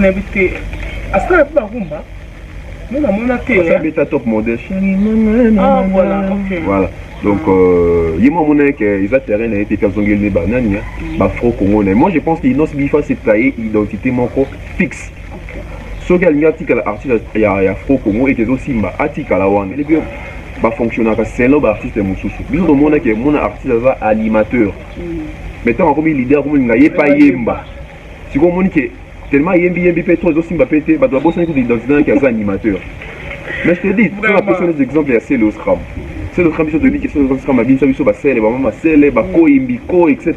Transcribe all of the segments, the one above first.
qu'on habite à ce pas rumba. Nous avons un top modèle. Ah voilà, ok. Voilà. Donc, il y a mon ils ont terrain été fait zonguer les bananes, Afro Congolais. Moi, je pense qu'il y a une bifa c'est taillé identité mon corps fixe. Ce qu'il y a un artiste il y a Afro Congo et que aussi ma article à la one. Les gars, bah fonctionner c'est l'homme artiste et mon sous-sous. Bien au monde que mon artiste est animateur. Maintenant, comme leader, comme il n'y a pas yemba. Si vous monde que tellement yembi pétrole aussi m'a pété, bah doit bosser avec l'identité qui est animateur. Mais je te dis, pour la personne des exemples, il y a le scrum. C'est le scrum qui se dit que c'est le scrum à bien ça, il va sceller, maman sceller, bako, imbiko, etc.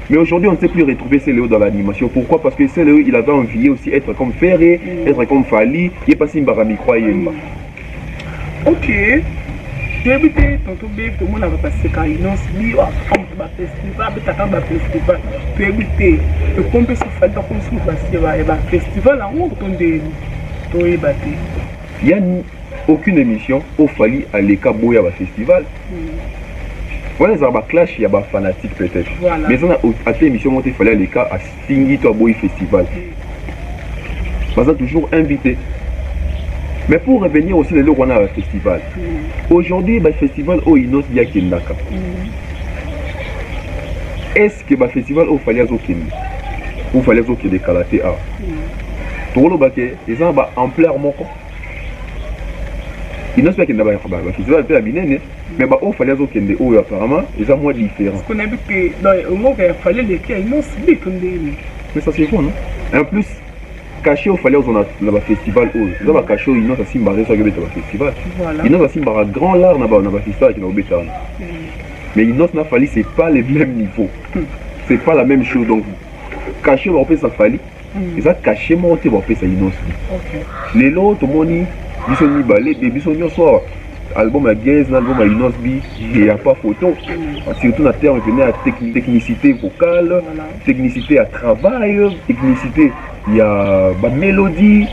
Mais aujourd'hui, on ne sait plus retrouver Céléo dans l'animation. Pourquoi? Parce que Céléo, il avait envie aussi être comme Ferré, être comme Fali, il est passé une barami croyemba. Ok. J'ai habité tantôt tout le monde avait passé quand ils ont dit oh festival, festival. Tu habité le compte se fait comme si vous passiez un festival là où on de il y a aucune émission au Fali à l'écart boya festival. Voilà, ça va clash, il y a des fanatiques peut-être. Voilà. Mais on a à l'émission monté Fali à l'écart à Stingy toi boy festival. Parce que toujours invité. Mais pour revenir aussi les on a un festival. Aujourd'hui, le festival au Inos via Kendaka. Est-ce que le festival au Fali au Kendi ou Fali au Kendi Kalaté A? Pour le baquet, ils ont ampleur moko. Inos via Kendaka le festival est bien né, mais au Fali au Kendi ou apparemment ils sont moins différents. Parce qu'on a vu que dans le monde il fallait les cas Inos bien mais ça c'est faux non? En plus caché au fallait on a le festival où ils ont caché au Inos à Simbaré sur le festival. Inos à Simbaré grand l'art n'a pas festival qui n'a pas béton. Mais Inos n'a fallu c'est pas le même niveau. C'est pas la même chose donc caché on peut ça fallu. Ils ont caché moi on peut ça Inos. Les lots tout le monde ils sont mis balé des bisons soir album à Gaze album à Inos bi il y a pas photo. Surtout dans terme venait à technicité vocale, technicité à travail, technicité il y a la mélodie.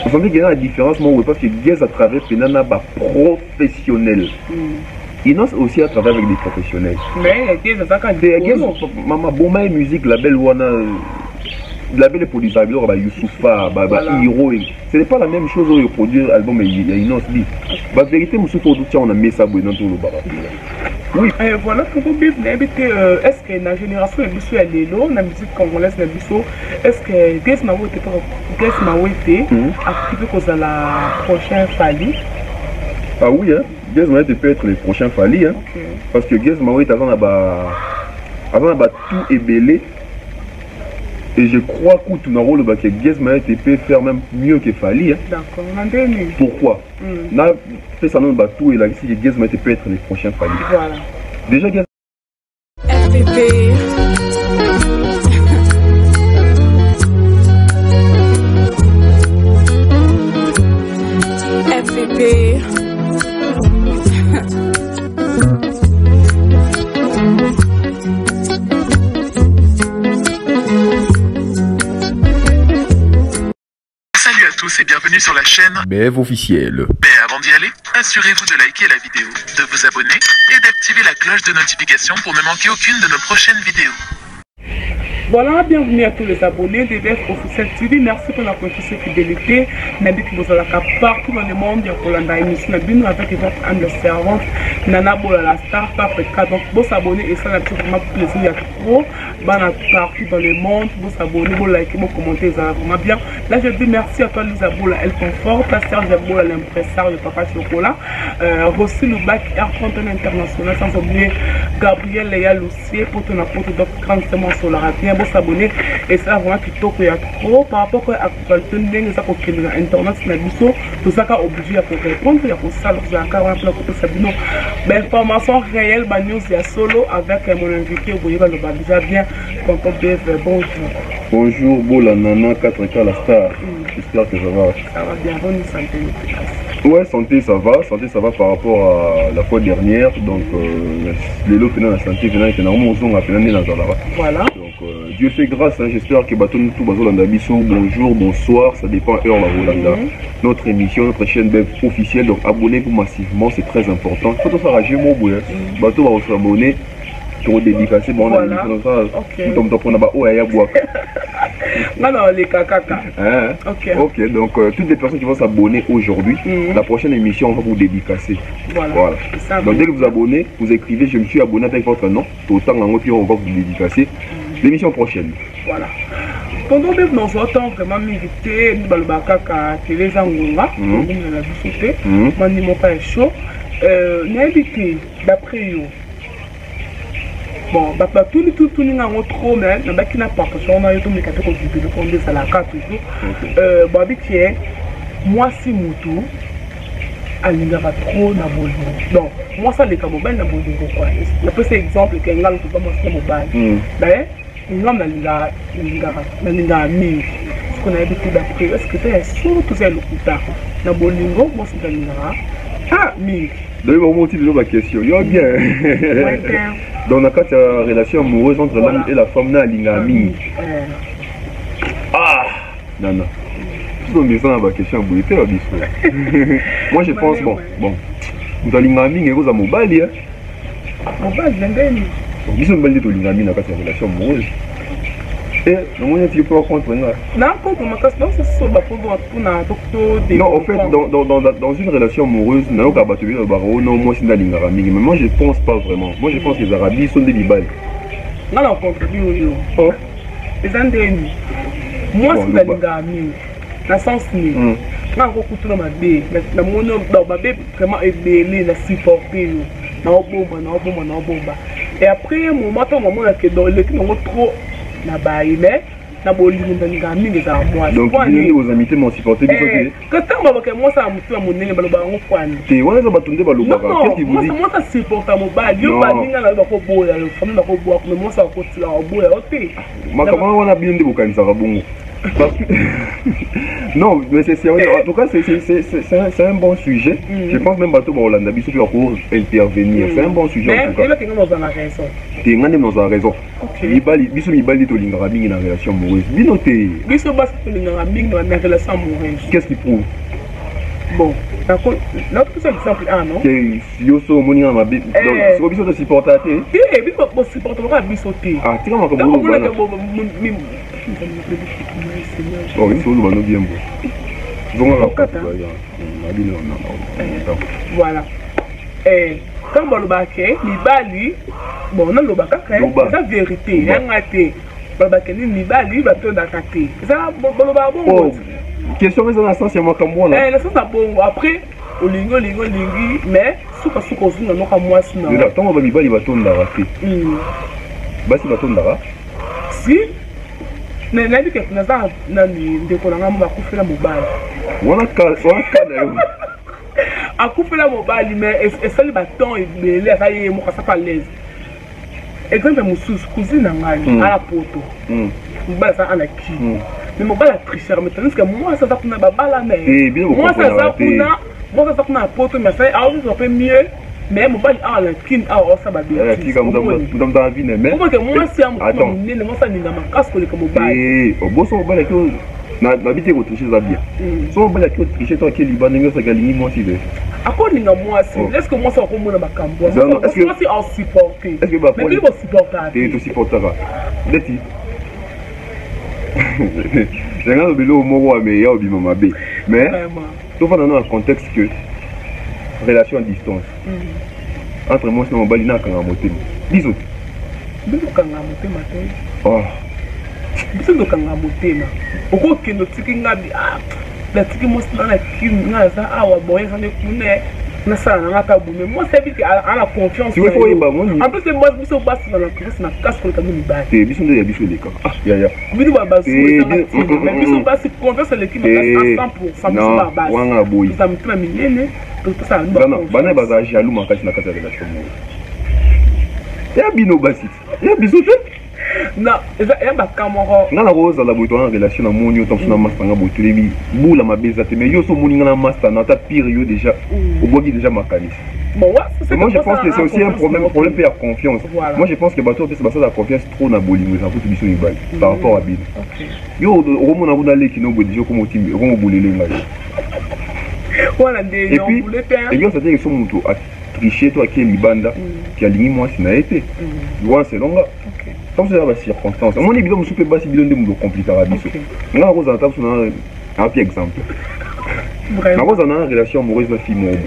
Vous savez qu'il y a une différence, moi, parce que Gaze à travers Penana professionnel. Inos aussi à travers avec des professionnels. Mais Gaze, ça quand Gaze, maman, bon, ma musique, la belle Wana, la belle produit alors Youssoufa, Hiro. Ce n'est pas la même chose au produire album et Inos dit. La vérité, monsieur, on a mis ça dans tout le baratin. Oui. Voilà, pour vous dire, est-ce que la génération de Bissou est là, la musique congolaise de Bissou, est-ce que Gaze Mawete active pour la prochaine Fali? Ah oui, hein? Gaze Mawete peut être le prochain Fali, hein? Parce que Gaze Mawete avant d'avoir tout ébellé. Et je crois que tout le rôle que Gaze Mawete peut faire même mieux que Fali. Hein? D'accord, on a donné. Pourquoi? On a fait ça dans le bateau et là, ici, Gaze Mawete peut être le prochain Fali. Voilà. Déjà, Gaze FPP. FPP. Salut à tous et bienvenue sur la chaîne BF officiel. Mais avant d'y aller, assurez-vous de liker la vidéo, de vous abonner et d'activer la cloche de notification pour ne manquer aucune de nos prochaines vidéos. Voilà, bienvenue à tous les abonnés de BF Officiel TV. Merci pour la confiance et fidélité. N'habitez que vous allez partout dans le monde. Il y a pour l'émission avec votre âme de servante. Nana Bola, la star Africa. Donc, vous abonnez et ça, n'a vraiment plaisir. Il y a trop. Partout dans le monde. Vous abonnez, vous likez, vous commentez. Ça va vraiment bien. Là, je dis merci à toi, Lisa Bola, elle confort. À Serge Bola, l'impresseur de Papa Chocolat. Rossi le bac Air Content International. Sans oublier Gabriel Léa Lucier pour ton apôtre donc grande semence sur la radio. Vous s'abonner et ça vraiment plutôt qu'il y a trop par rapport à l'actualité de ça pour que l'internet na biso tout ça qu'a obligé à répondre il y a pour ça donc j'ai encore un peu pour ça bino information réelle ba news ya solo avec mon invité Boyeba le déjà bien content de bonjour. Bonjour Bola Nana 4K la star. J'espère que ça va bien bonne santé. Ouais, santé ça va par rapport à la fois dernière donc les lots dans la santé venant que normalement on a fait l'année dans la voilà. Dieu fait grâce, hein. J'espère que Baton tout Bazolanda Bisso, bonjour, bonsoir, ça dépend heure la Rolanda. Notre émission, notre chaîne web officielle, donc abonnez-vous massivement, c'est très important. Il faut tout s'arranger mon bouillon. Bateau va s'abonner. trop dédicacé bon on a dit ça on t'en prend oh ya boire non les caca ok donc toutes les personnes qui vont s'abonner aujourd'hui la prochaine émission on va vous dédicacer voilà donc dès que vous abonnez vous écrivez je me suis abonné avec votre nom autant en haut on va vous dédicacer l'émission prochaine voilà pendant que nous entendons vraiment militer nous balba caca télé zangonga nous la bisouté mani mon pas chaud n'invité d'après eux bon tout nous avons trop mais on a qui n'a pas parce qu'on a eu tout mes catégories de fonder ça la carte toujours bon avec qui moi si mutu alingaka trop na bolingo donc moi ça les camobile na bolingo quoi je peux c'est exemple que ngalo to pas moi mobile ben ngam na linga mi ce qu'on a habitué d'après est-ce que c'est surtout c'est le kuta na bolingo moi c'est linga mi donc on monte de la question yo bien dans la carte relation amoureuse entre l'homme et la femme na linga mi non donc mais ça la question bonité moi je pense bon vous allez linga mi ngeko za mobali mobali ndeni ils sont belles de linga mi na carte relation amoureuse et non on est pas contre là non contre ma casse non c'est ça pour na docteur non en fait dans une relation amoureuse na ka battu le baro non moi c'est na linga mi mais moi je pense pas vraiment moi je pense que les arabes sont des bibales non contre lui les andeni moi c'est na linga mi na sens ni na ko kutuna mabe na mono babe vraiment ebelé na supporter na obomba et après mon matin maman que dans le qui non trop na baï mais na bolingo ndanga mingi za moi donc vous invitez mon supporter biso que tant baba que moi ça mutu monene baloba ngo kwani te wana za batunde baloba qu'est-ce qu'il vous dit moi ça supporter mon bal yo ba ninga na ba ko boya yo famille ba ko boya mais moi ça ko tila ko boya ote makama wana bien de bokanisa ka bongo parce que non mais c'est en tout cas c'est un bon sujet je pense même bateau Hollande biso pour intervenir c'est un bon sujet en tout cas mais que nous avons raison te ngane nous avons raison biso mibali to lingara mingi na relation amoureuse binoté biso bas to lingara mingi na relation amoureuse qu'est-ce qui prouve bon l'autre exemple non yo so moninga mabe donc so biso to supporter te biso supporter pas biso te tika makabo bana oh il faut nous bien bon voilà quand on le baquet mibali bon non le baquet c'est la vérité yanga te le baquet ni mibali ba to dakate ça bon question mais dans sens moi comme moi là ça bon après olingo lingi mais suka zuna no ka mwasi na là tant ba mibali ba to ndaka te basi ba to ndaka si na dit que naza na ndeko na ngamba kufela mobali wana kana yo akufela mobali mais esali baton ebele asaye mo kasa pas l'aise exemple mususu cousine ngani ala poto mobali sa ana ki mais mobali a tricher mais tandis que moi ça kuna babala mais moi ça kuna poto mais ça a on peut mieux mais mobali a la kin a osa babi tika mudam vie mais comment que moi si am nene moi ça ninga makasi ko le mobali boso mobali ko na bité ko tricher za bien so mobali ko tricher to ke libana ngo sa galingi moi si de akoni nga moi si est-ce que moi ça ko mona makambo est-ce que moi si en supporter est-ce que ba mais il supporter et tu supportera deti j'ai un belo moko mais ya obi mama be mais to fa dans un contexte que relation à distance entre moi et mon bali na kanga motema biso kanga motema te biso kanga motema oko kendo tiki ngabi la tiki mo na kin na za awa boye ça ne kune na ça na ka bu mais moi c'est vite à la confiance tu vois en plus moi biso bas na la confiance na casse ko kamu ba te biso nde ya biso leka ya biso ba bas mais biso bas confiance l'équipe à 100% biso ba bas wanga boy ça me très minene tout ça bana baza jaloux makasi na kati ya relation mo ya bino basi ya biso te non ya ba kamoro ngana roza la boito en relation na moni autant na master nga boito lebi bula mabeza te mais yo so moni ngana master na ta pire yo déjà au bogi déjà makani bon ouais moi je pense que c'est aussi un problème de confiance moi je pense que bato c'est ça la confiance trop na bolingo ça faut biso ibali par rapport à bino yo au mona buna leki no bodi comme otimi ko mo bulele ngai voilà des et puis ça dit que son muto tricher toi qui est libanda qui a ligné moi si n'a été loin c'est longa comme ça va circonstance mon évidemment je peux pas si bilan de me compliquer à biso nga rose en table sur un petit exemple na rose en a relation amoureuse na fille mobo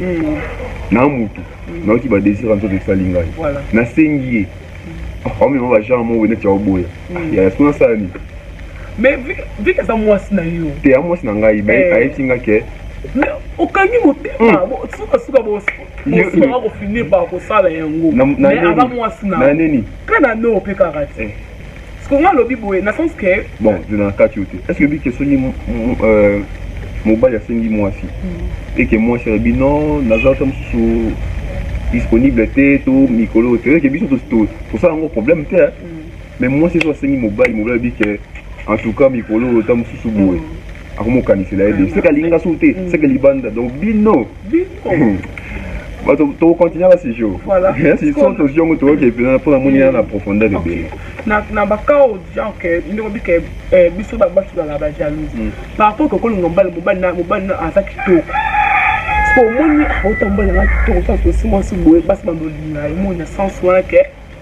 na mutu na qui va désirer en avec sa linga na sengi oh mais on va jamais moi net ya oboya ya sona ça ni mais vu que ça moi si na yo te a moi si na ngai mais a etinga ke mais okangi motema suka boss on va finir par ça là yango mais avant moi si na neni kana no pe karate parce que moi lobby boy na sens que bon je n'en cas tu est-ce que bi que soni mobile ya sengi moi si et que moi c'est bi non nazata musu disponible te to mikolo te que biso to pour ça un problème te mais moi c'est soit sengi mobile bi que en tout cas mikolo ta musu boy akomo kanisi la aide c'est que linga sauter c'est que libanda donc bino bah to continuer à ce jour voilà c'est son option to que pour la monia na profondeur de bien na bakao genre que ndiko bi que biso ba batu dans la jalousie par rapport que ko ngomba mobile na asaki to pour moni autant na to ça aussi moi si boye passe dans l'ina moi na sens wana que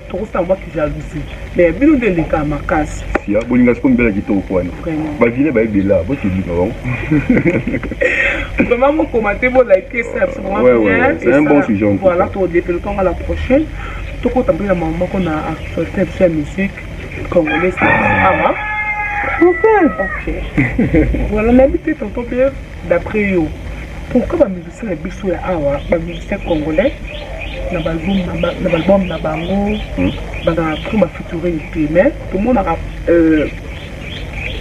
to ça moi qui jalousie mais bino de leka makasi sia bolinga se kombela kitoko kwana ba vile ba ebela bo ti bino bon vraiment mon commenter bon liker c'est absolument bien c'est un bon sujet voilà to dire le temps à la prochaine to ko tambi la maman qu'on a actualité sur la musique congolaise ah ok voilà l'habitude tonton Pierre d'après yo pourquoi ba musicien les biso ya awa ba musicien congolais na balbum na bango bana tout ba featuring mais tout le monde a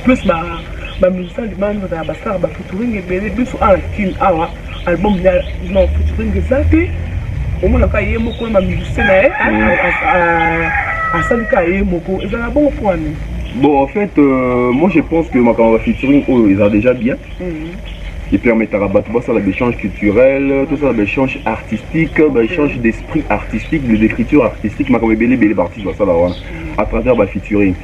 plus ba musicien de bande ba star ba featuring et biso à kin awa album ya non featuring exact au monde ka yé moko ma musicien à salika yé moko et ça bon point. Bon en fait moi je pense que ma featuring ils ont déjà bien qui permettra à battre ça l'échange culturel, tout ça l'échange artistique, l'échange d'esprit artistique, d'écriture artistique, ma comme belé artiste ça là à travers ma featuring.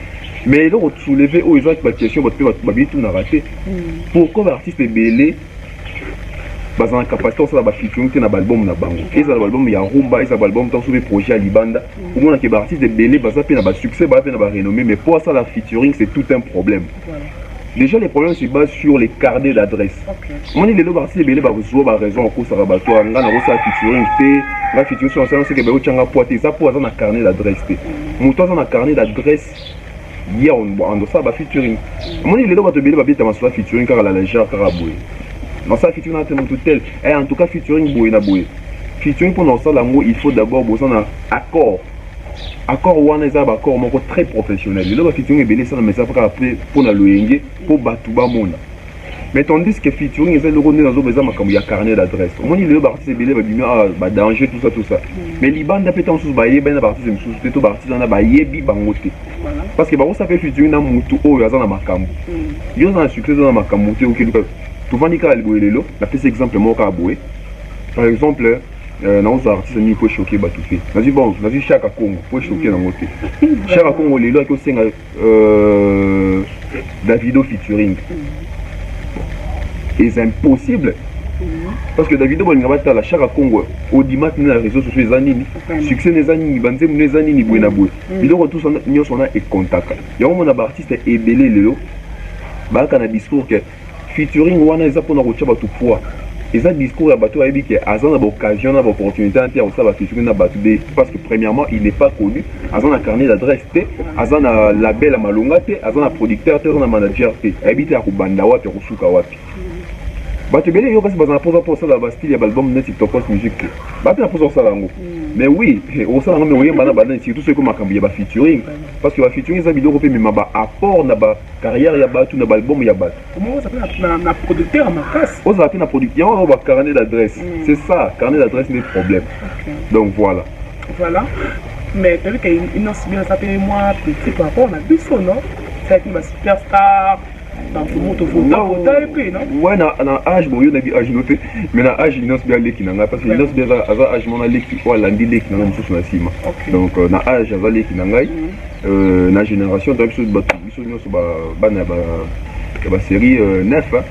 Mais là on soulever aux gens qui question votre tout n'a raté. Pourquoi l'artiste est belé bas en capacité ça la featuring na album na bango. Et ça album il y a rumba et ça album dans sur les projets à Libanda. Au moins que l'artiste est belé bas ça na succès bas na renommée mais pour ça la featuring c'est tout un problème. Déjà, les problèmes se basent sur les carnets d'adresse. Moi, les gens qui ont raison, la featuring, c'est que tu as un carnet d'adresse. Moi, un carnet d'adresse, hier, on doit faire la featuring. Moi, les gens qui ont la featuring, car la légère, car la bouée. Dans ça, featuring, en tout cas, featuring, bouée, na bouée. Featuring, pour ça, il faut d'abord un accord. Accord wana eza ba accord moko très professionnel. Le ba featuring ebele ça mais ça pour na loyenge pour batuba mona. Mais tandis que featuring eza le rondé dans zo makambo ya carnet d'adresse. Moni le ba artiste ebele ba bima ba danger tout ça. Mais libanda petan sous ba yeba na ba artiste sous to ba artiste na ba yebi bango te. Parce que ba ça fait featuring na mutu oyo aza na makambo. Yo na succès na makambo te okeluka. Tu vandi ka alboelelo, na fait exemple moko aboé. Par exemple non aux artistes ni pour choquer batouté vas-y bon vas-y chaque Congo pour choquer dans côté chaque Congo les lois que c'est Davido featuring et c'est impossible parce que Davido bon ngabata la chaque Congo au dimanche na réseaux sociaux les années succès les années banze les années ni buena boy ils ont tous nyos on a et contact il y a un artiste ebelé lelo ba kana discours que featuring wana eza pour na rocha batu poids. Et ça discours à bateau a dit qu'il y a une occasion, une opportunité entière où ça va featuring na bateau parce que premièrement il n'est pas connu, azan a carnet d'adresse t, azan a label à malonga t, azan a producteur t, azan a manager t, habité à Kubanda wapi, à Kusuka wapi. Bateau belé yo parce que bazan pour ça la Bastille y a l'album net TikTok musique. Bateau pour ça là ngo. Mais oui, au ça là mais oui bana bana surtout ce que makambi ya ba featuring parce que ba featuring ça vidéo pe mais ma ba apport na ba carrière ya bateau na ba album ya bateau. Comment ça s'appelle na producteur à ma casse. On s'appelle na producteur on va carnet d'adresse. C'est ça, carnet d'adresse n'est problème. Donc voilà. Voilà. Mais tu vois qu'il n'a bien s'appelle moi petit par rapport à Bisso non? C'est une superstar. Dans ce monde ouais na âge bon yo na bi âge noté mais na âge l'inos bien leki nanga parce que l'inos bien aza âge mona leki ou landi leki nanga mususu na sima donc na âge aza leki nanga na génération donc biso batu biso nyonso ba na ba série 9 donc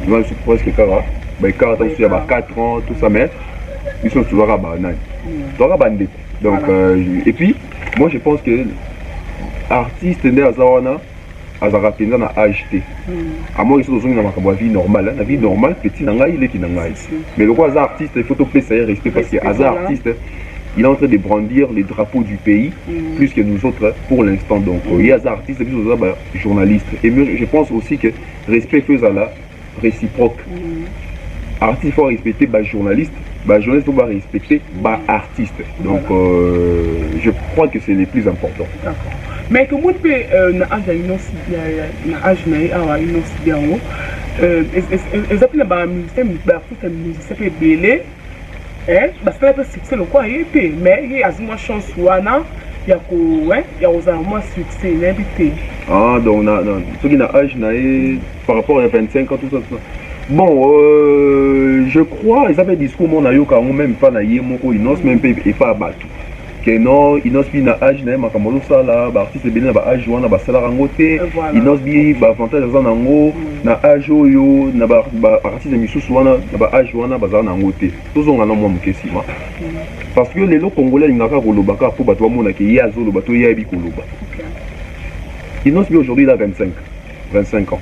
tu vois presque kara ba 40 ans il y a 4 ans tout ça mais ils sont toujours à banane. Donc, et puis, moi je pense que artiste de Azawana, Azara Penza na AHT. À moi, ils sont dans une vie normale. La vie normale, petit nangaï, il est qui nangaï. Mais le quoi, artiste, il faut tout plaisir respect parce que Azar artiste, il est en train de brandir les drapeaux du pays plus que nous autres pour l'instant. Donc, il y a des artistes et puis des journalistes. Et je pense aussi que respect faisant la réciproque. Artiste, il faut respecter les journalistes. Les journalistes, il faut respecter les artistes. Donc, je crois que c'est le plus important. D'accord. Mais que moi, je peux parce que le succès le quoi mais il y a une chance wana il y a moins succès l'invité. Ah donc ce qui n'a âge par rapport à 25 ans tout ça. Bon je crois ils avaient discours mon ayo quand même pas na yemoko inos même pas battu que non inos bi na âge na makamolo sala ba artiste bene ba âge wana ba sala rangote inos bi ba avantage za nango na âge oyo na ba artiste misusu wana na ba âge wana ba za nangote tozonga na mwa mukesima parce que les congolais ngaka kolobaka pour bato mona ki yazo lo bato yabi koloba inos bi aujourd'hui il a 25 ans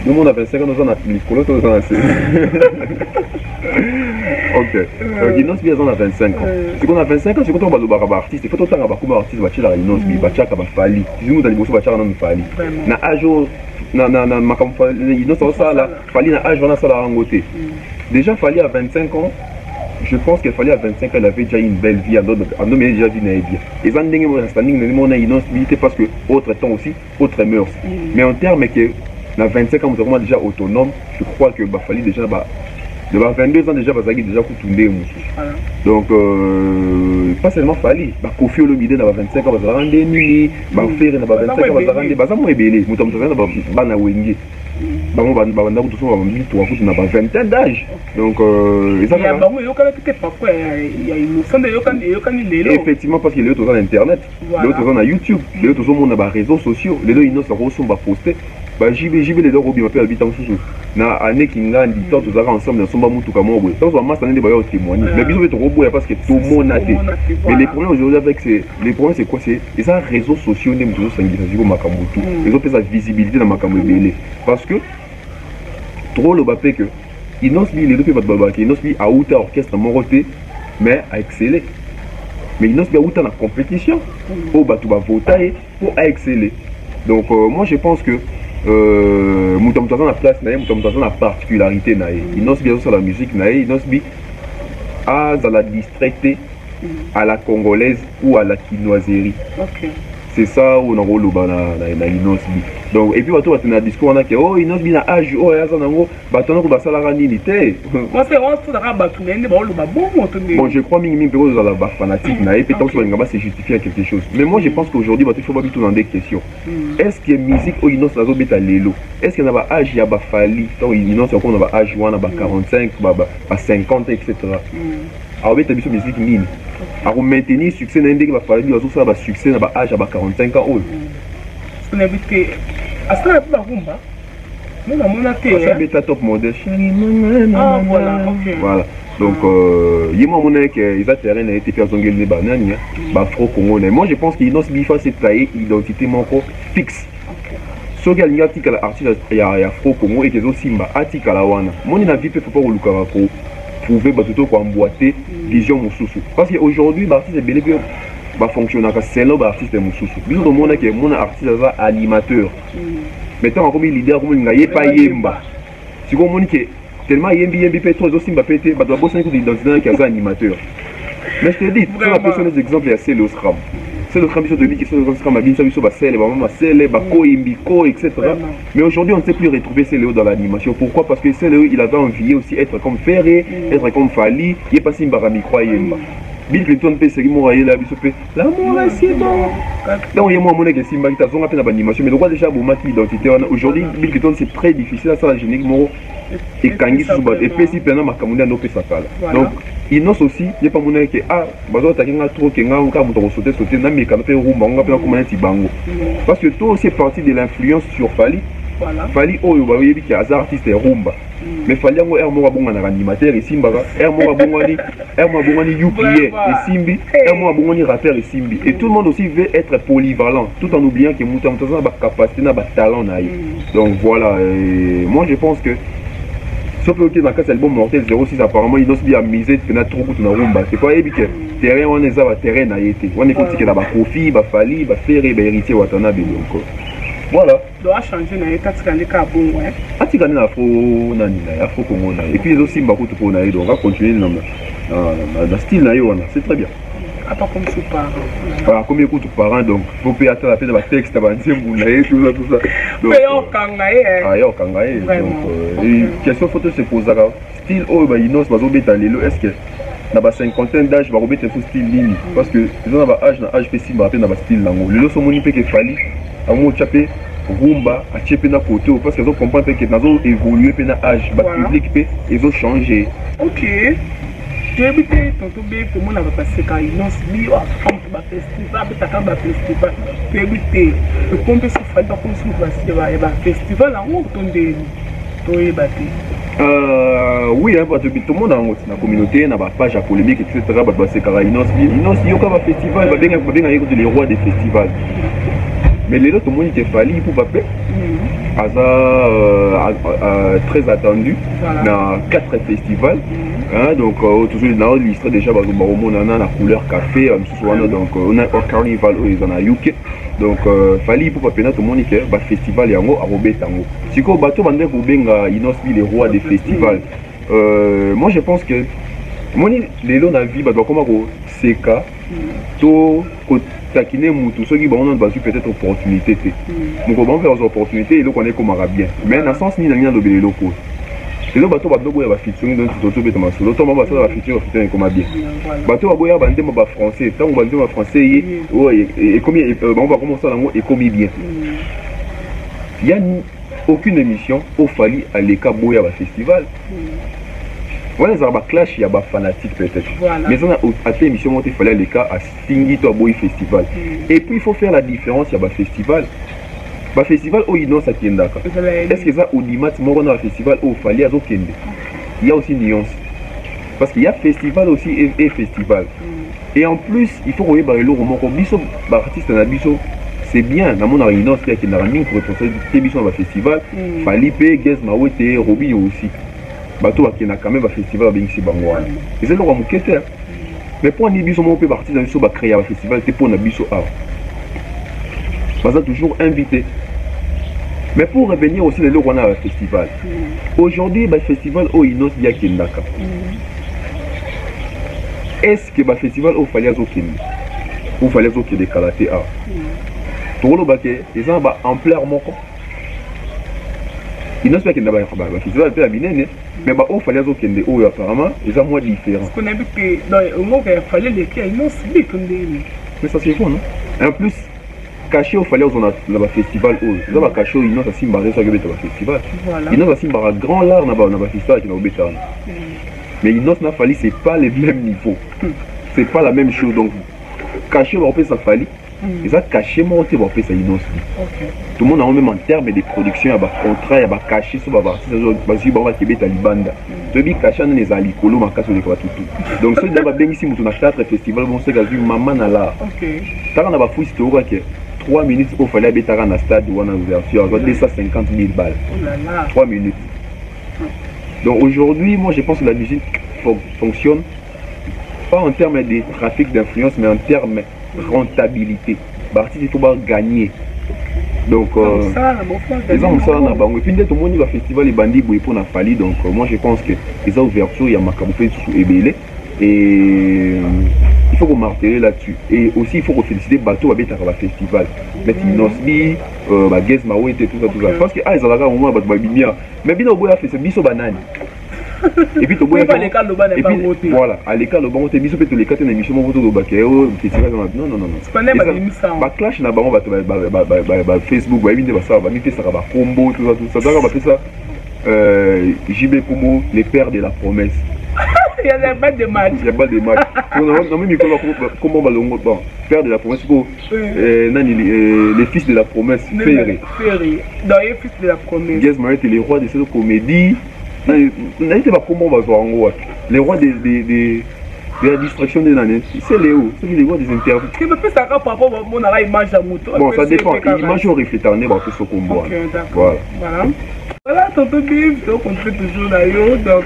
le monde a 25 ans dans un Nicolas dans un ok donc Inos bi a 25 ans c'est qu'on a 25 ans c'est quand on va le artiste il faut autant avoir comme artiste bachela Inos bi bachaka ba fali nous dans les bosso bachaka na fali na ajo na makam fali Inos ça là fali na âge on a ça là en côté déjà fali à 25 ans je pense qu'il fallait à 25 ans, elle avait déjà une belle vie, en homme déjà vie bien. Et ça n'est standing mon inostabilité parce que autre temps aussi, autre mœurs. Mais en termes que dans 25 ans, nous sommes déjà autonomes, je crois que fallait déjà de 22 ans déjà bazaki déjà kutunde donc pas seulement fallait Kofi Olomide na 25 ans bazarande nini ba faire na 25 ans bazarande bazamo ebele mutam tozana ba na wenge bango banda kutuso ba mbi to akuti na 20 ans d'âge donc ça ya bango yokala peut parfois ya innocent yokani lelo effectivement parce que les autres sur internet les autres sur YouTube les autres sur na réseaux sociaux les deux innocents sont ba poster JB les deux robi m'appelle habitant sous na année kingandi tant tous ensemble dans son bamutuka mo boy tant on masse année de bayo témoigner mais biso beto robo parce que tout le monde a été mais les problèmes aujourd'hui avec les problèmes c'est quoi c'est les réseaux sociaux ne m'ont sanguisé sur makambutu ils ont fait sa visibilité dans makambu belé parce que trop le bapé que inosbi les deux peut pas que inosbi a outa orchestre moroté mais a excellé mais inosbi a outa la compétition au batu ba voter pour exceller donc moi je pense que Moutam dans la place naïe, Moutam dans la particularité naïe. Il n'ose bien sur la musique naïe, il n'ose bien à la distraité, à la congolaise ou à la quinoiserie. C'est ça où on a rôle na inosbi. Donc et puis bato batuna discours on a que oh inosbi na âge oh ya zana ngo batona ko basala nini te. Moi c'est on tout dara batuna ba lo ba bon je crois mingi mingi dans la fanatique na et peut être que se justifier à quelque chose. Mais moi je pense qu'aujourd'hui bato faut pas tout dans des questions. Est-ce que musique au inos la zo beta lelo? Est-ce que na ba âge ya ba fali donc inos on a ba âge wana ba 45 ba 50 etc. Alors beta biso musique nini? À maintenir succès n'a pas fallu dire ça va succès n'a pas âge à 45 ans old. Ce n'est pas à ce là pas rumba. Non mon athée. Ça bêta top modèle. Ah voilà, OK. Voilà. Donc yema mon que ils a terrain a été fait zongel ne banane ba fro congolais. Moi je pense qu'il nos bifa c'est tailler identité moko fixe. So que il article artiste ya fro congo et que zo simba article la wana. Mon na vie peut pas luka ko prouver batuto ko emboîter vision mususu parce que aujourd'hui l'artiste est belé que va fonctionner c'est là l'artiste mususu biso to mona que mon artiste za animateur mettons comme leader comme ngaye pa yemba si comme moni que tellement yembi peut trop aussi mba pété ba doit bosser avec l'identité qui za animateur mais je te dis tu as personne des exemples c'est le scrum c'est le scrum de qui c'est le scrum ma binsa biso ba sel ba mama sel ba ko imbiko etc. Mais aujourd'hui on ne sait plus retrouver Céléo dans l'animation. Pourquoi? Parce que Céléo il avait envie aussi être comme Ferré, être comme Fali, il est passé Mbarami Croyemba. Bill Clinton peut se mourailler là biso pe l'amour est si bon. Donc il y a moi mon que Simba qui t'a zonga pe na animation mais le roi déjà bomaki identité aujourd'hui Bill Clinton c'est très difficile à ça la génique moro et kangi suba et puis si pendant makamunda no pe sakala. Donc Inos aussi, il n'y a pas mon que ah, bazo takinga trop que nga on ka muto sauter na meka pe rumba on ka pe comment ti bango. Parce que toi aussi partie de l'influence sur Fali. Fali oyo ba yebi ki azar artiste rumba. Mais fali yango er mo bonga na animateur isimba er mo bonga ni yukiye isimbi er mo bonga ni rappeur isimbi et tout le monde aussi veut être polyvalent tout en oubliant que muta muta ba capacité na ba talent na ye. Donc voilà, moi je pense que sauf que dans le album Mortel 06 apparemment il doit bien miser que na trop na rumba. C'est pas évident. Terrain on est à terrain na été. On est comme si que la ba Kofi, ba Fali, ba Ferré, ba héritier Watanabe donc. Voilà. Doit changer na état tikane ka bon ouais. Atikane na fo nani na fo Congo na. Et puis aussi ba kutu pour na donc on va continuer dans style na yo c'est très bien. À pas comme sous parents. Voilà, comme écoute parents donc faut payer attendre la fin de la texte avant nzembu na tout ça. Donc yo kangaye. Ah yo kangaye donc question photo se pose là. Style oh ba inos bazo beta lelo est-ce que na ba cinquantaine d'âge ba robeta tout style nini parce que ils ont ba âge pe si ba pe na ba style nango. Lelo so moni pe ke fali amu chapé rumba a chepé na côté parce qu'ils ont comprendre que nazo évoluer pe na âge ba public pe ils ont changé. OK. Tu es habité tonton B pour moi na ba passer quand ils n'ont mis au fond ba festival ba festival. Tu es habité le compte se fait pas comme si ba festival en haut tonde to e baté. Oui, hein, parce que tout le monde dans la communauté, dans la page à polémique, etc. C'est car Inos, il y a un festival, il y a les rois des festivals. Mais les autres, tout le monde était fallu pour papier. Très attendu dans 4 festivals. Hein, donc, toujours dans l'histoire déjà, on a la couleur café, donc on a un carnival, ils en a UK. Donc, fallait pour papier, tout le monde était festival et en haut à Robert Tango. Si vous bateau, vous avez Inos, les rois des festivals. Moi, je pense que les lots dans la vie, comment c'est cas, tout taquiner mutu ceux qui vont peut-être opportunité donc on va faire des opportunités et donc on est comme bien mais dans sens ni dans rien de les locaux et donc bateau bateau va featuring donc tout bête ma solo tomba ça va featuring comme bien bateau boya bande ma français tant on va dire français et combien on va commencer dans et combien bien il y a aucune émission au fali à l'écart boya festival. Voilà, ça va clash, il y a des fanatiques peut-être. Voilà. Mais on a à cette émission, il fallait les cas à Stingy Toboy Festival. Et puis il faut faire la différence, il y a des festivals. Le festival où il y a ça tient d'accord. Est-ce que ça au dimanche, moi on a un festival où il fallait à Zokende. Il y a aussi une nuance. Parce qu'il y a festival aussi et festival. Et en plus, il faut regarder le roman comme biso, artiste na biso. C'est bien, dans mon réunion, il y a qui n'a rien pour responsabilité biso dans le festival. Falipe, Gez Mawete, Robi aussi. Bateau qui n'a quand même un festival à Bingsi Bangouane. Et c'est le roi Moukete. Mais pour un biso, on peut partir dans le créer un festival, c'est pour un biso art. Parce que toujours invité. Mais pour revenir aussi, le roi a un festival. Aujourd'hui, le festival au Inos Bia Kendaka. Est-ce que le festival au Falias au Kenya ou Falias au Kenya de Karaté art? Tout le monde ils ont ampleur moko. Il n'a pas qu'il n'a pas de festival de la binène. Mais il fallait que oh, apparemment, ils sont moins différents. Parce qu'on a vu que dans le moment qu'il fallait les cas, ils n'ont pas dit. Mais ça c'est faux, non? Et en plus, caché au fallait dans le festival, ils ont caché, ils n'ont pas simbaré sur le festival. Ils n'ont pas simbaré grand l'art dans le festival qui n'a pas de mais ils n'ont pas fallu, c'est pas le même niveau. C'est pas la même chose. Donc, caché, on peut ça fallu. Ils ont caché, moi, on peut ça innocent. Tout le monde a même en termes de production, il y a des contrats, il y a des cachets sur les artistes, il y a des Talibanda. Tu dis caché dans les alicolo, ma casse de tout. Donc, ceux qui ont bien ici, nous avons 4 festivals, on sait que maman n'a là. Quand on a fouillé, c'est 3 minutes, il fallait aller dans le stade où on a ouverture, 250 000 balles. 3 minutes. Donc aujourd'hui, moi je pense que la musique fonctionne pas en termes de trafic d'influence, mais en termes de rentabilité. L'artiste, il faut gagner. Donc, les hommes ça, et puis tout le monde va festival et bandits pour la Fali. Donc, moi je pense que les ouvertures, il y a Makaboué sous Ebélé. Et il faut marteler là-dessus. Et aussi, il faut féliciter Bateau avec le festival. Mettre Inosbi, Gez Maoué, tout ça. Parce que, ils ont un moment, mais bien au bout, c'est biso banane. Et puis, voilà, à l'écart, le bon, tu es biso, les 4 émissions, mon photo de Bakeo, festival. Non. Clash, na baron, Facebook, ça va mettre ça, combo, tout ça. JB Pomo, les pères de la promesse. Il y a pas de match. Il n'y a pas de match. Non, mais comment on va le père de la promesse, les fils de la promesse, Ferré. Dans les fils de la promesse. Gaz Marie était les rois de cette comédie. N'hésitez pas comment on va voir en gros. Les rois de la distraction des années. C'est Léo, c'est les rois des interviews. Tu peux faire ça par rapport à mon image à moto. Bon, ça dépend. L'image au réflétarné va faire ce combat. Voilà, tonton Bif, donc on fait toujours d'ailleurs. Donc,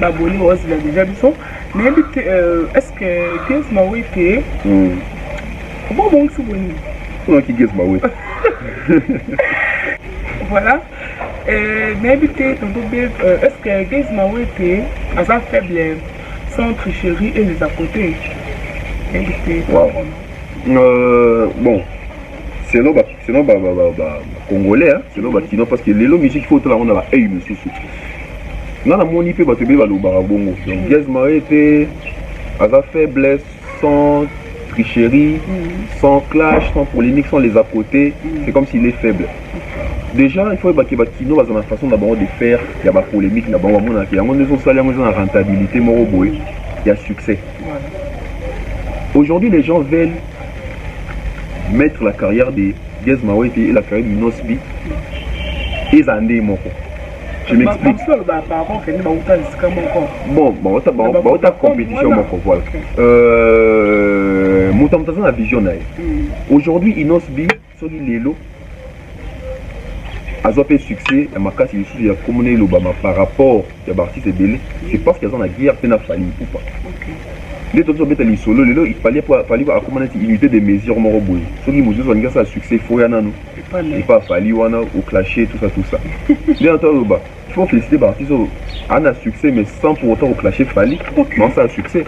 m'abonner aussi, il a déjà vu ça. Mais est-ce que Gaz Marie était. Comment on se voit? On qui Gaz Marie. Voilà. Mais tonton Bif, est-ce que Gaz Marie était à sa faible sans tricherie et les à côté? Bon. C'est non congolais, c'est non bâtiment parce que les musique faut tout on a la monsieur. Dans la moni peut battre le barabongo. Donc Gaz Marie était à sa faiblesse sans tricherie, sans clash, sans polémique, sans les à côté. C'est comme s'il est faible. Déjà, il faut que Kino dans la façon d'abord de faire, il y a la polémique, il y a la rentabilité, il y a succès. Aujourd'hui, les gens veulent mettre la carrière de Gaz Marie et la carrière de Inosbi et Zandé Moko. Je m'explique. Bon, ta compétition Moko, voilà. Moutamtasan a vision. Aujourd'hui, Inosbi, sur l'Elo, a fait succès, et ma casse, il y a communé l'Obama par rapport à l'artiste Belé, c'est parce qu'ils ont la guerre, peine à fallir ou pas. Les autres ont les solo, il fallait accommoder une unité de mesures moroboué. Ceux qui m'ont dit ça succès, il faut y en avoir. Il pas fallu ou clasher, tout ça. Bien entendu, il faut féliciter l'artiste, on a succès, mais sans pour autant au clasher, fallu. Non, ça a succès.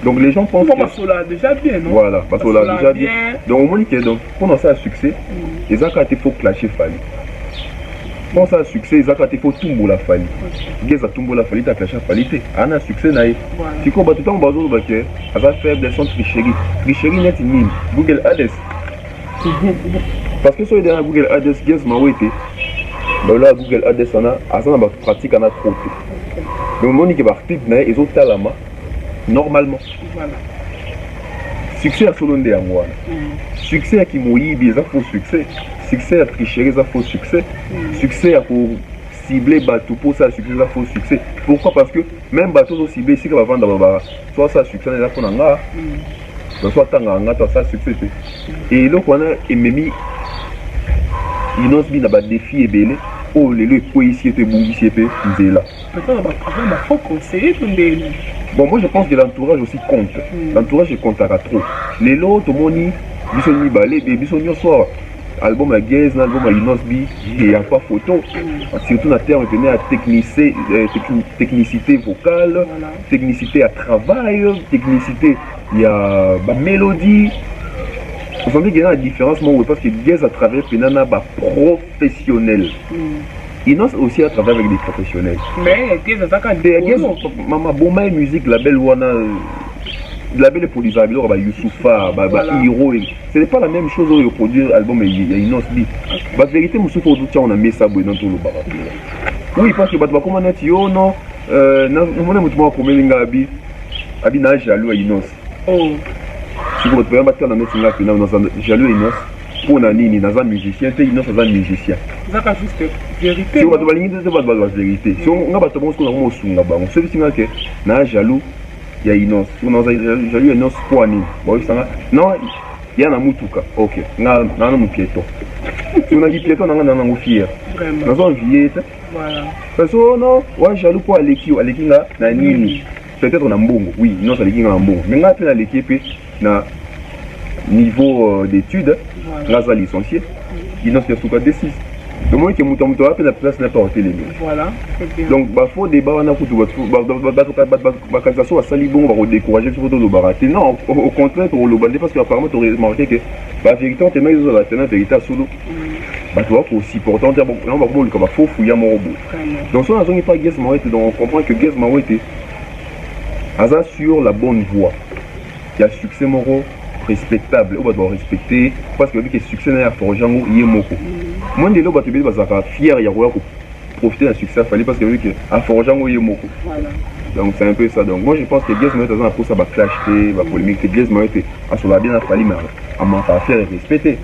Donc les gens pensent que Basola déjà bien, non? Voilà, Basola déjà bien. Donc au moins, pour ça a succès, les gens quand il faut clasher, fallu. Quand ça a succès, ils ont fait tout la fali. Ils ont tout la fali, ils ont caché la falité. On a succès, si on bat tout le temps, on va faire faible sans tricherie. Tricherie net mine. Google Ads. Parce que sur les Google Ads, Gaz Marie était. Là, Google Ads, on a pratique, on a trop. Donc, on dit que ils ont talama normalement. Succès à Solondé à moi. Succès à Kimoyi, ils ont faux succès. Succès à tricherie, ça faux succès. Succès à pour cibler bateau pour ça, succès, ça faux succès. Pourquoi? Parce que même bateau sont ciblés, si on va vendre d'abord, soit ça succès, on a pour n'anga, soit tanga, soit ça succès. Et là, on a émis, il nous dit n'a défi et belé. Oh, les lieux pour ici étaient bouillis, ici étaient là. Maintenant, on va faut conseiller tout le monde. Bon, moi je pense que l'entourage aussi compte. L'entourage comptera trop. Les lots, tout le monde, ils sont mis balés, ils sont mis soir. Album à Gaz, album à Inosbi, il n'y a pas photo. Surtout dans le terme, il y a technicité vocale, technicité à travail, technicité, il y a mélodie. Vous savez qu'il y a une différence, parce que Gaz a travaillé avec des professionnels. Inos aussi a travaillé avec des professionnels. Mais Gaz a travaillé avec des musique, la belle Wana. La belle polysabile, Youssoufa, Hiro, ce n'est pas la même chose au produire l'album et Inosbi. La vérité, on a mis ça dans tout le barat. Oui, parce que comment on a dit, oh non, on a combien de gens jaloux à Inos. Si vous pouvez battre dans notre jaloux à Inos, pour Nani, dans un musicien, c'est Inos dans un musicien. C'est juste vérité. Si on va la vérité, si on va battre ce qu'on a là-bas, on sait que c'est jaloux. Il y a Inos, on a eu Inos pour Annie. Non, il y a un Moutuka. Ok, on a un piéton. Si on a dit piéton, on a un fier. Vraiment. On a un viette. Voilà. Parce que non, ouais, jaloux pour Aleki, Aleki là, Nani. Peut-être on a un bon, oui, Inos Aleki a un bon. Mais on a appelé Aleki, puis, na niveau d'études, grâce à licencié, Inos a sous D6. Le moment que Moutamouto a fait la place n'a pas été les voilà. Donc, il faut débat, on a foutu la salibon, on va décourager sur le baraté. Non, au contraire, pour le bandé, parce qu'apparemment, tu aurais remarqué que la vérité, on a la vérité à solo. Tu vois, aussi important, on va voir comme faux fouiller mon robot. Donc, si on n'a pas Gaz Marie, on comprend que Gaz Marie est sur la bonne voie. Il y a succès moro respectable, on doit respecter, parce que le succès n'a pas forgé en Yemoko. Moi, je suis fier, il y a profiter d'un succès, parce que à forger en Yemoko. Donc c'est un peu ça. Donc moi je pense que Gies Mohamed a pour ça va clash, va polémique. Que Gies Mohamed a sur la bien fallu, mais à manquer à faire respecter.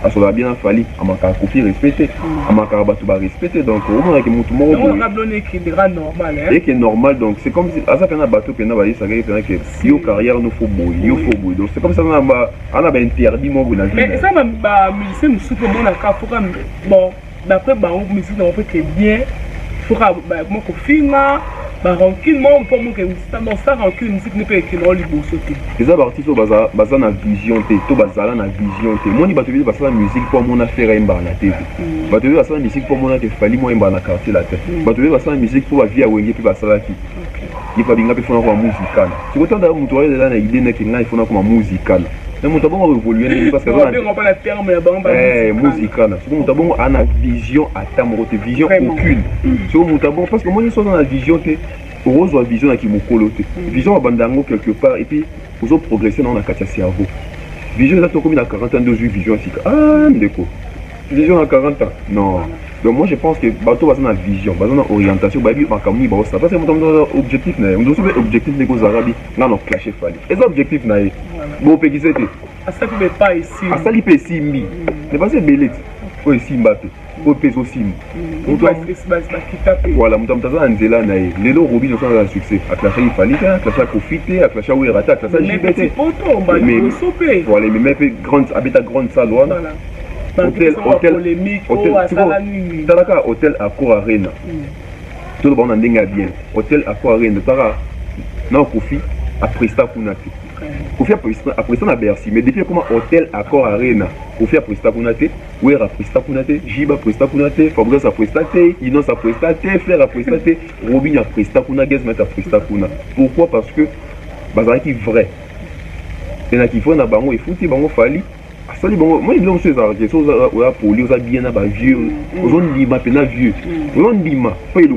À sur la bien fallu, à manquer à copier respecter. À manquer à battre respecter. Donc au moins que mon tout le monde. On a donné qui est normal. Et qui est normal. Donc c'est comme si à ça qu'on a bateau, qu'on a baillé, ça gagne que yo carrière nous faut bouiller, yo faut bouiller. Donc c'est comme ça on a interdit mon bon avis. Mais ça va musicien nous souffle mon accord pour bon d'après bah on musique on fait que bien. Faut que moi qu'on filme. Bah rancune moi on peut moi que ça rancune musique ne peut être que dans les beaux sauter. Les artistes baza na vision te to bazala na vision te. Moi ni bato bi basala musique pour mon affaire emba na TV. Bato bi basala musique pour mon na te fali moi emba na quartier la tête. Bato bi basala musique pour via wenge puis basala ki. Il pas binga pe fona kwa musical. Tu vois tant mutu wa là na idée na kinga fona kwa musical. Mais mutu bon évoluer parce que on pas la terme la bamba. musical. Tu mutu bon ana vision à ta moto vision aucune. Tu mutu bon parce que moi ils sont dans la vision te Rose a vision qui mokolo te. Vision à bandango quelque part et puis vous avez progressé dans la katia cerveau. Vision là comme il a 40 ans de vision aussi. Ah ndeko. Vision à 40 ans. Non. Donc moi je pense que bateau va dans la vision, va dans l'orientation, bah bi makamni ba ça parce que mon objectif na, on doit sauver objectif de cause arabe, na no clasher fali. Et ça objectif na bon pe qui c'était. À ça peut pas ici. À ça li pe si mi. Ne pas c'est belette. Ko si mbape. Ko pe so sim. On doit voilà, mon tamtaza nzela na ye. Lelo Robi no sans succès. À clasher il fallait, à clasher profiter, à clasher oui rata, à clasher JBT. Mais voilà, mais grande habita grande salle voilà. Hôtel Accor Arena. Tout le monde en dingue bien. Hôtel Accor Arena. Tara, non, Kofi, après ça, Kunate. Kofi après ça, na Bercy. Mais depuis comment Hôtel Accor Arena, Kofi après ça, Kunate, Ouer après ça, Kunate, Jiba après ça, Kunate, Fabrice après ça, Inos après ça, Flair après ça, Robin après ça, Kunate, Gesmet après ça, Kunate. Pourquoi? Parce que, Bazar qui vrai. Et là, qui faut, na bango, et fouti, bango, fali. Moi, il y a des choses pour lui, bien à vieux, aux on dit ma peine vieux, on dit ma, pas il le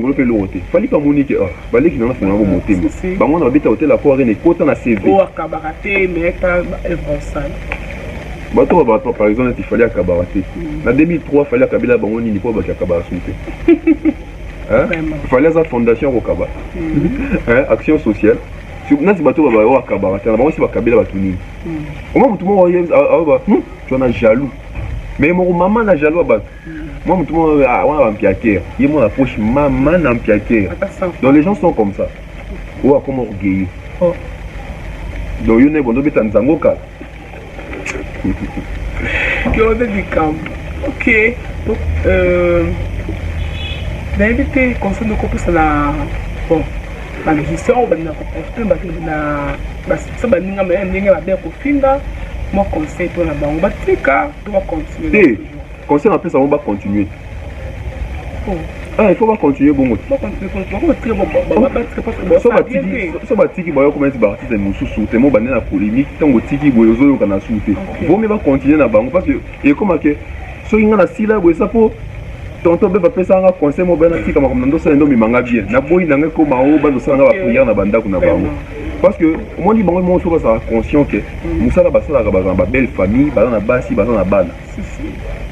fallait pas monique, fallait qu'il en a fait un monter. Bah, on a habité à hôtel à Poiré, et côté à CV. Oh, à Cabaraté, mais à Evronsan. Bah, toi, par exemple, il fallait à Cabaraté. En 2003, il fallait à Kabila, bah, on n'y pas à Cabaraté. Il fallait à la fondation au Kaba. Action sociale. Si vous avez un bateau à Cabaraté, on va aussi à Kabila Batouni. Au moment où tout le monde tu en as jaloux. Mais mon maman n'a jaloux à battre. Moi, tout le monde a un piaquer. Il m'a approché, maman a un piaquer. Donc les gens sont comme ça. Ou comme orgueilleux. Donc il y a un bon de Tanzangoka. Ok. Donc, d'inviter concernant le couple, c'est la. Bon. La musicien, on va moi conseil pour la banque, on va continuer. Conseil en plus, on va continuer. Ah, il faut pas continuer bon. Ça va tiki boyo comme un artiste et mon sous tellement banné la polémique tant que tiki boyo zo kana souté. Vaut mieux continuer la banque parce que et comme que so inga na sila boyo ça pour tonton be papa ça nga conseil mo bana tika comme ndo ça ndo mi manga bien. Na boyi nanga ko ma o bando ça nga ba prière na banda kuna bango. Parce que moi dit bango mo so ba ça conscient que musala ba sala ba belle famille, ba na basi, ba na bana.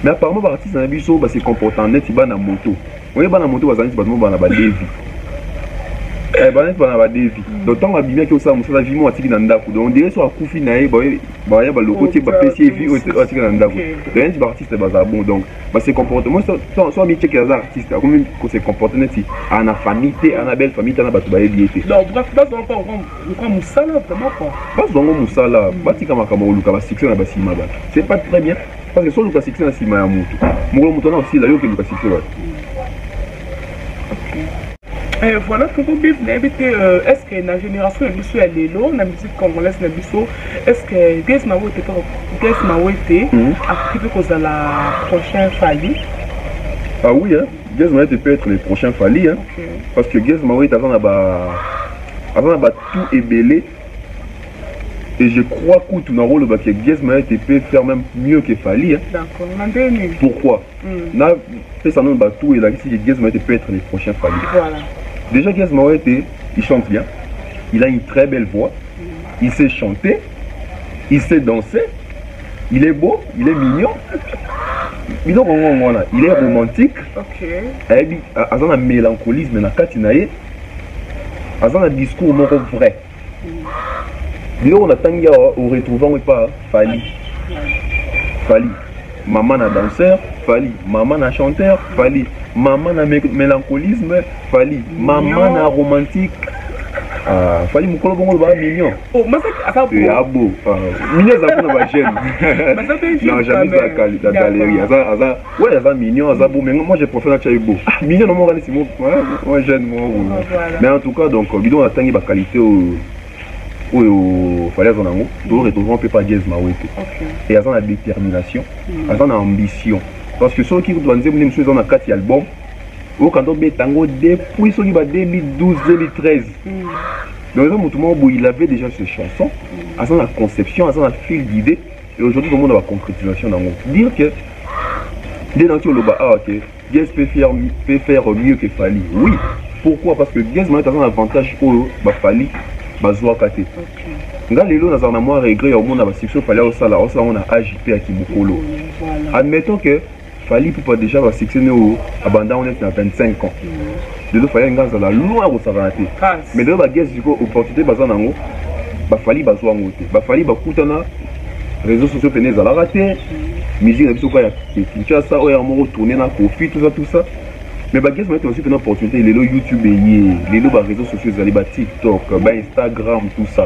Mais apparemment les artistes na biso ba se comportant net ba na moto. Oui, bah, la moto va s'arrêter parce que bah, Davy. Bah, Davy. Donc, tant que bien que ça, ça vie moi attiqué dans Ndaku. Donc, on dirait sur la coufi naïe, bah, y a le côté bah PC vie attiqué dans Ndaku. Rien de artiste bah bon donc, bah c'est comportement. Soit mi check les artistes, comme que c'est comportement si, à la famille, à la belle famille, à la bateau bah élié. Donc, bref, pas encore Moussala vraiment quoi. Pas encore Moussala. Bah tika makama oluka bah succès na basima bah. C'est pas très bien parce que soit le succès na sima ya moto. Molo moto na aussi là yo que le succès ouais. Voilà que vous invitez, est-ce que la génération est là, la musique congolaise est-ce que Gies Mohamed est la prochaine Fali? Ah oui, hein? Gies Mohamed peut être le prochain Fali, hein? Okay. Parce que Gies Mohamed avant tout ébélé. Et je crois que tout dans le rôle que Gies Mohamed peut faire même mieux que Fali. Hein? D'accord. Pourquoi? Là, ça nous bat tout et là, ici, Gies Mohamed peut être le prochain Fali. Voilà. Déjà, Gies Mohamed, il chante bien. Il a une très belle voix. Il sait chanter. Il sait danser. Il est beau. Il est mignon. Il est romantique. Ok. Il a un mélancolisme. Il aza na discours moko vrai biloko natangi awa oretrouvango epa Fally maman na danseur Fally maman na chanteur Fally maman na mélancolisme Fally maman na romantique Fally mukolo bongo ba mignon abo mignon za kuna ba jeune non jamais la galerie aza mignon aza beau mais moi je préfère na beau mignon no mo ngani simo moi jeune moi mais en tout cas donc bidon atangi ba qualité oyo Fally aza nango to retrouver peut pas Jazz Mawete et aza na détermination aza na ambition parce que soki kubanze mune mso aza na kati album au canton Betango depuis 2012-2013. Donc il avait déjà ses chansons, à la conception, à la fil d'idées, et aujourd'hui tout le monde a la concrétisation dans le monde. Dire que dès dans le bas, ok, Jazz peut faire mieux que Fally. Oui, pourquoi? Parce que Jazz a un avantage au Fally, Bazoua Kate. Nga lelo na zana moi regret au monde a section Fally au sala on a AJP à Kimokolo. Admettons que Fally peut pas déjà succéder au abandon on est à 25 ans. De l'autre Fally nga zala loin au savanaté. Mais de la guerre du coup opportunité bazana ngo ba Fally bazwa ngote. Ba Fally ba kutana réseaux sociaux peine zala raté. Musique na biso kwa ya Kinshasa o ya mo tourner na Kofi tout ça. Mais ba guerre c'est aussi une opportunité les YouTube et les réseaux sociaux zali ba TikTok, ba Instagram tout ça.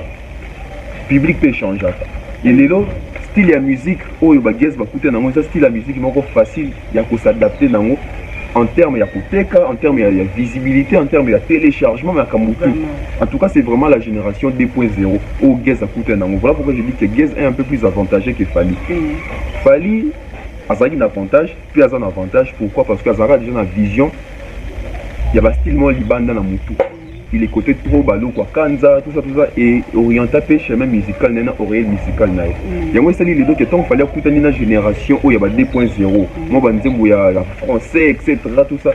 Public peut changer ça. Et les style la musique oh ba guest ba kuté nango ça style la musique moko facile ya ko s'adapter nango en termes ya koteka en termes ya visibilité en termes ya téléchargement mais kamutu en tout cas c'est vraiment la génération 2.0 au guest à kuté nango voilà pourquoi je dis que guest est un peu plus avantageux que Fally. Fally a un avantage puis a un avantage pourquoi parce que Azara déjà une vision il y a ba style mo libanda na mutu il est côté trop balo quoi kanza tout ça et orienté pêche même musical nena oreille musical naï yango sali les deux que tant fallait écouter une génération où il y a 2.0 moi banzembo ya français etc tout ça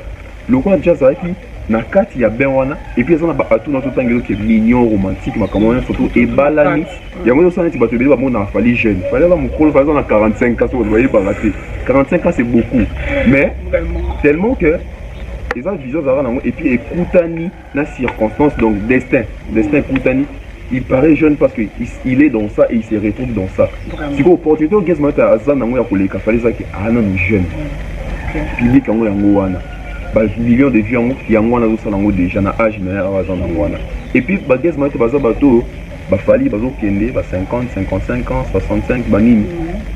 le quoi déjà ça qui na kati ya ben wana et puis ça na ba tout na tout tangelo qui est mignon romantique ma comment surtout et balani yango ça neti bato ba mona Fally jeune fallait ba mukolo par exemple à 45 ans vous voyez pas raté 45 ans c'est beaucoup mais tellement que ils ont vision et puis écoutani la circonstance donc destin écoutani il paraît jeune parce qu'il est dans ça et il se retrouve dans ça si vous opportunité au gazmata azan nango ya koleka fallait ça que non jeune public yango yango wana ba millions de vies yango wana zo nango déjà na âge mais azan nango wana et puis ba gazmata baza bato ba Fally bazo kende ba 50 55 ans 65 banini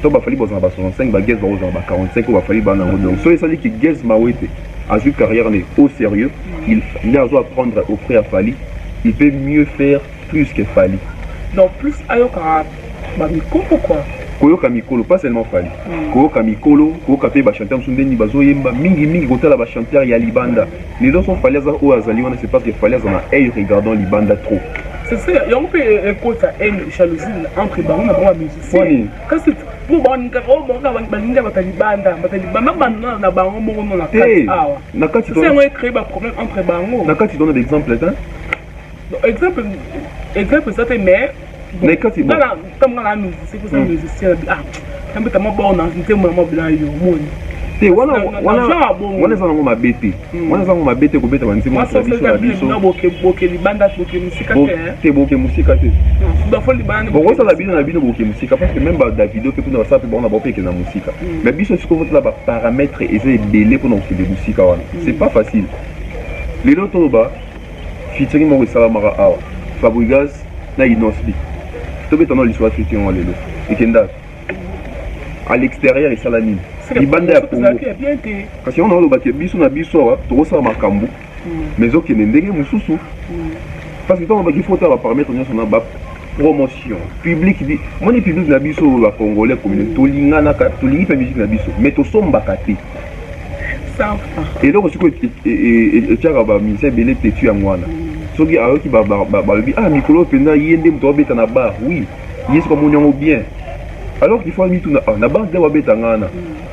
to ba Fally bazo ba 65 ba gaz bazo ba 45 ba Fally ba nango donc so ça dit que Jazz Mawete à une carrière au sérieux, il a à prendre au frère Fally, il peut mieux faire plus que Fally. Donc plus ayoka mikolo quoi. Koyoka mikolo pas seulement Fally. Koyoka mikolo, koyoka pe ba chanteur msundeni bazo yemba mingi kotala ba chanteur ya libanda. Les deux sont Fally za o azali wana c'est parce que Fally za na œil regardant libanda trop. C'est ça, il y a un peu écoute une jalousie entre baron et baron musicien. Quand c'est pour baninga batalibanda na baron moko na kati awa. Na kati c'est un créer ba problème entre baron. Na kati donne d'exemple là. Exemple ça mais na kati bon. Comme la musique, c'est pour ça musicien un peu tellement bon dans une moi blanc yo moni. Te wana zango mabete wana zango mabete ko beta banzi mo tradition la biso na boke libanda boke musika te boke musika te ba fo libanda bon ça la bino na bino boke musika parce que même ba Davido pe kuna ça pe bon na bope ke na musika mais biso siko votla ba paramètres et c'est belé pour nous faire de musika wana c'est pas facile les autres ba featuring mo salamara awa Fabregas na Inosbi to beta no l'histoire featuring wa lelo ikenda à l'extérieur et salamine libanda ya Congo kasi on a le baké biso na biso to ça makambu mais ok ndenge mususu parce que tant ba faut ta paramètre on a ba promotion public dit moni public na biso la congolais communauté to linga na ka to lingi pa musique na biso mais to somba kati ça et donc ce que et tiara ba musicien belé tetu ya ngwana soki ayoki ba ah mikolo penda yende mto beta na bar oui yesu comme on bien alors qu'il faut aller tout na base de wabeta ngana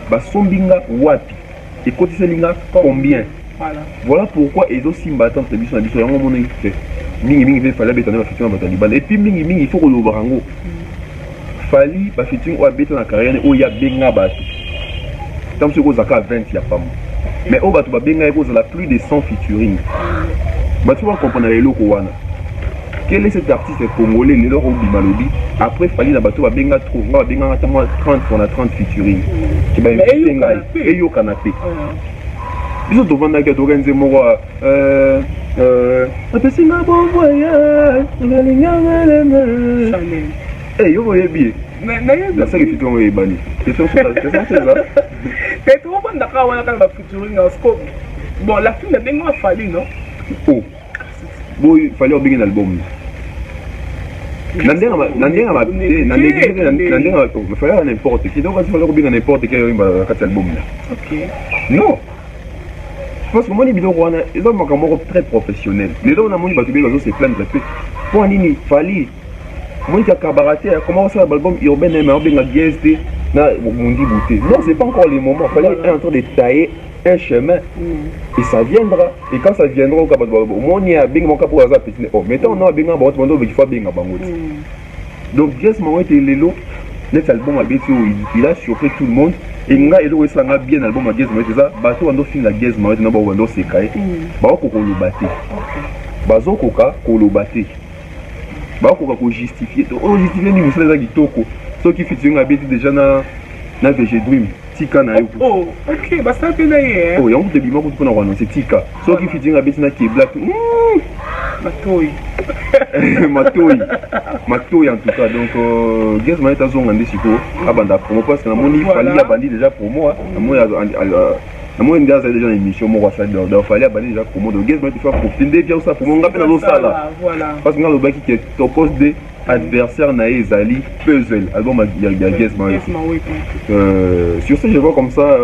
ba sombinga wapi et côté linga combien voilà pourquoi ils aussi battant de biso na biso yango mona fait mingi il fallait beta na fiction batali bal et puis mingi il faut que le barango Fally ba fiction o beta na carrière o ya benga bato tant que zaka 20 ya femme mais o bato ba benga ko za la plus de 100 featuring tu vas comprendre les locaux wana. Quel est cet artiste congolais les loro bimalobi après fallait na bato ba benga trouver ba benga 30 on a 30 featuring. Qui ba inviter ngai et yo canapé. Biso to vanda ke to ganze moko apesinga bon voyage ngalinga eh yo voyez bien. Na ça que tu dois ebani. C'est ça là. Et tu vois ndaka wana quand ba featuring en scope. Bon la film de benga fallait non. Oh. Bon il fallait obliger un album. N'importe qui donc il fallait obliger n'importe quel album là. OK. Non. Parce que moi les vidéos ils ont un très professionnel. Les gens on a mon battu les autres c'est plein de respect. Pour nini fallait moi qui a cabareté comment ça l'album urbain mais on bien GSD na Mundi Bouté. Non, c'est pas encore les moments. Il fallait en train de tailler un chemin et ça viendra. Et quand ça viendra au Cap au moins il y a bien mon cap pour hasard petit. Oh, mettons on a bien bon monde il faut bien bango. Donc Jess m'a été lélo net album a bien il a surpris tout le monde et nga elo ça nga bien album a Jess m'a ça bateau ando fin la Jess m'a na ba wando se kai. Ba ko ko lo baté. Bazo koka ko lo baté. Ba ko ko justifier. On justifier ni musala za kitoko. Ceux qui featuring a bien déjà na VG Dream. Tika na yo. Oh, OK, bah ça peut aller. Oh, yango te bima ko pona wana c'est Tika. Ceux qui featuring a bien na qui black. Matoi. Matoi en tout cas. Donc Guess Maeta zonga ndesiko abanda promo parce que na moni fali abandi déjà pour moi. Na moi déjà déjà une émission moi ça donc fallait abandi déjà promo donc Guess Maeta faire profiter bien ça pour mon ngapé na zo sala. Voilà. Parce que ngalo baki qui t'oppose des adversaire na ezali puzzle album ya Guess Maeta. Sur ce je vois comme ça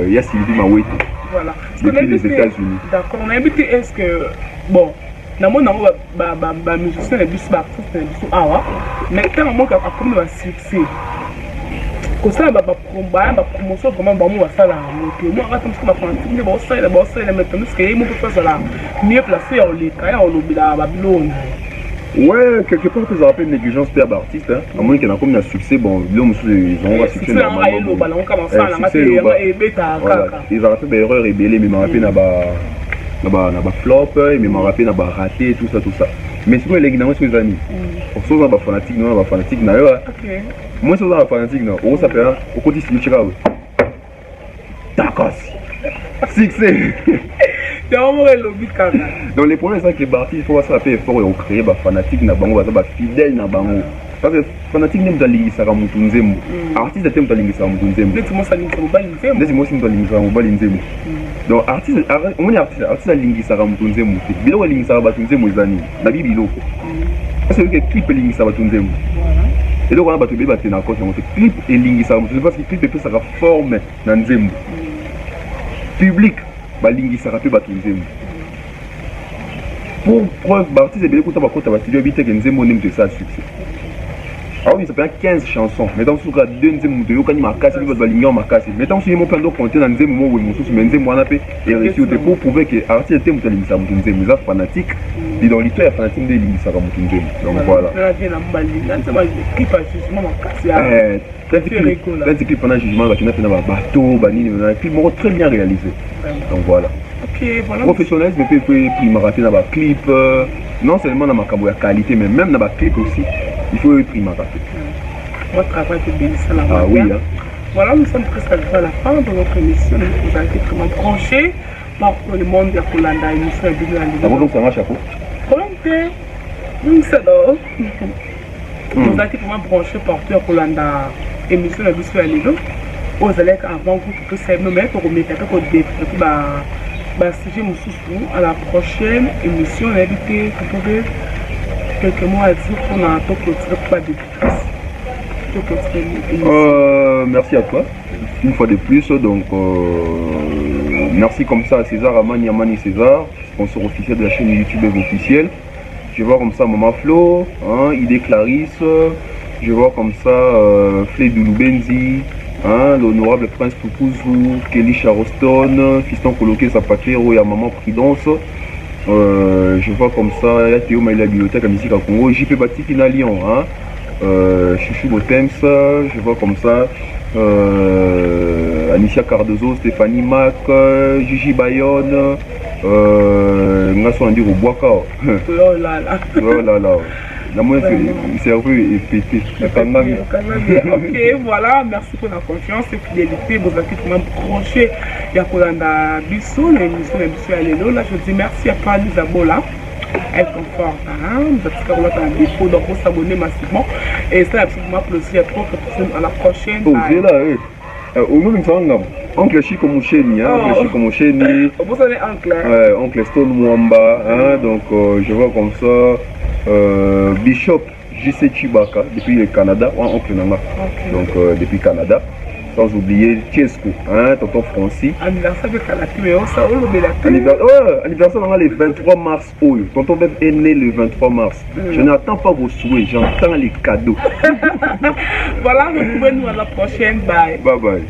il y a Sylvie Mawete. Voilà. Depuis les États-Unis. D'accord, on a invité est-ce que bon na mona ba musicien na biso ba artiste na biso awa mais tant mo ka comme ba succès ko ça ba promotion vraiment ba mo ba sala moto mo ka tamo ba fanatique ba sala mais tamo ce que mo peut faire ça mieux placé au les kaya au lobila Babylone. Ouais, quelque part tu rappelles négligence père d'artiste hein à moins qu'il y a comme un succès bon l'homme ils ont un succès normalement on commence à la et bêta ils ont fait des erreurs ébélées mais me rappelle na ba flop et me rappelle na ba raté tout ça mais c'est quoi les gens sur les amis pour ça ba fanatique non ba fanatique na yo OK moi ça ba fanatique non on s'appelle au côté si tu vois d'accord succès donc les problèmes c'est que les partis il faut ça faire effort et créer ba fanatique na bango ba fidèle na bango parce que fanatique nem dali ça ka mutu nzembo artiste tem dali ça mutu nzembo laisse moi ça lingi mobile nzembo laisse moi ça lingi ça mobile nzembo donc artiste on est artiste lingi ça ka mutu nzembo bilo lingi ça ba nzembo ezani na bibiloko parce que clip lingi ça ba nzembo et donc on a battu be batena ko ça clip et lingi ça mutu parce que clip peut ça ka forme na nzembo public balingi ça rappelle battu nzembo pour preuve artiste be ko ta ba ko ta ba studio bité que nzembo nem de ça succès. Ah oui, ça fait 15 chansons. Mais dans ce cas, deux nzembo de yokani makasi, il va ligner makasi. Mais dans ce moment, plein d'autres contenus dans nzembo où ils sont nzembo on a fait et réussi pour prouver que artiste était mutu lingi ça mutu nzembo, ça fanatique. Et dans l'histoire fanatique de lingi ça mutu nzembo. Donc voilà. Quand clip pendant jugement, va tenir dans bateau, banini, un clip très bien réalisé. Donc voilà. OK, voilà. Professionnalisme peut me rappeler dans ba clip non seulement dans ma qualité mais même dans ba clip aussi. Il faut primer ma carte. Votre travail est bien ça là. Ah oui. Hein. Voilà, nous sommes presque à la fin de notre émission. Nous avons été vraiment branchés par le monde de Kolanda et nous sommes venus à l'île. Donc ça marche à quoi? Volonté. Nous sommes nous avons été vraiment branchés partout à Kolanda et nous sommes venus à l'île. Aux élèves avant que ça nous mette pour remettre un peu de défi. Sujet à la prochaine émission. On a évité quelques mots à dire qu'on a un peu clôturé pas de dédicace. Merci à toi une fois de plus donc merci comme ça à César Amani Amani César sponsor officiel de la chaîne YouTube officielle. Je vois comme ça Maman Flo hein, Idée Clarisse, je vois comme ça Flé Douloubenzi hein, l'honorable Prince Tukuzu, Kelly Charoston, Fiston Coloqué Zapatero et à Maman Prudence. Je vois comme ça, il y a Théo Maïla Bibliothèque à Musique à Congo, JP Batiki na Lyon, hein? Chouchou Botems, je vois comme ça, Anicia Cardozo, Stéphanie Mac, Gigi Bayonne, Naso Andi Boaka. Oh là là. Oh là là. La moyenne, c'est cerveau est pété. Ok, voilà, merci pour la confiance et fidélité. Vous avez vraiment branché. Il y a Kolanda Bissou, l'émission de Allélo. Là, je dis merci à toi, Lisabola. Elle confort. Vous avez un défaut, donc vous s'abonner massivement. Et ça, absolument plaisir à la prochaine. Oh, c'est là, au nom de Oncle Chico Moucheni, Oncle Chico Moucheni. Vous savez, Oncle. Oncle Stone Mwamba, donc je vois comme ça Bishop JC Chibaka depuis le Canada, Oncle Nanga. Donc depuis Canada. Sans oublier Tiesco, tonton Francis. Anniversaire de Canada, ça anniversaire le 23 mars. Tonton Beb est né le 23 mars. Je n'attends pas vos souhaits, j'entends les cadeaux. Voilà, retrouvez-nous à la prochaine. Bye. Bye bye.